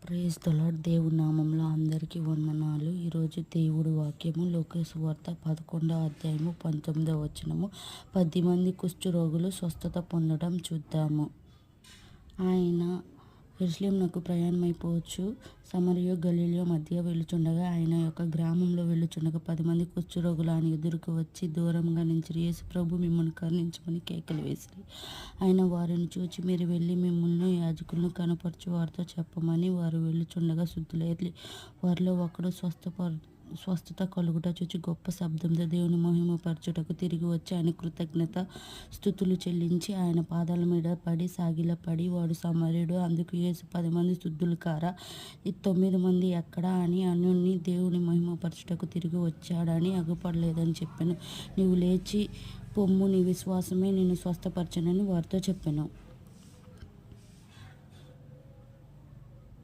Praise the lord. దేవుని నామంలో అందరికీ వందనాలు. ఈరోజు దేవుడి వాక్యము లోకాసు సువార్త 11వ అధ్యాయము 19వ వచనము. 10 మంది కుష్ఠరోగులు స్వస్థత పొందడం చూద్దాము. ఆయన యెరూషలేమునకు ప్రయాణమైపోవచ్చు సమరయ గలిలయ మధ్య వెళ్ళుచుండగా ఆయన యొక్క గ్రామంలో వెళ్ళుచుండగా 10 మంది కుష్ఠరోగులు ఆయన ఎదురుకు వచ్చి దూరంగా నిలిచి, యేసు ప్రభు మిమ్మల్ని కరుణించమని కేకలు వేసిరి. ఆయన వారిని చూచి, మీరు వెళ్ళి మిమ్మల్ని యాజకులను కనపరచు వారితో చెప్పమని వారు వెళ్ళుచుండగా శుద్ధులైరి. వారిలో ఒకడు స్వస్థత కలుగుట చూచి గొప్ప శబ్దంతో దేవుని మహిమపరచుటకు తిరిగి వచ్చి ఆయన కృతజ్ఞత స్తుతులు చెల్లించి ఆయన పాదాల మీద పడి సాగిలపడి, వాడు సమరయుడు. అందుకు యేసు, 10 మంది శుద్ధులు కారా, ఈ 9 మంది ఎక్కడా అని అన్యుని దేవుని మహిమపరచుటకు తిరిగి వచ్చాడని అగుపడలేదని చెప్పాను. నీవు లేచి పొమ్ము, నీ విశ్వాసమే నిన్ను స్వస్థపరచనని వారితో చెప్పాను.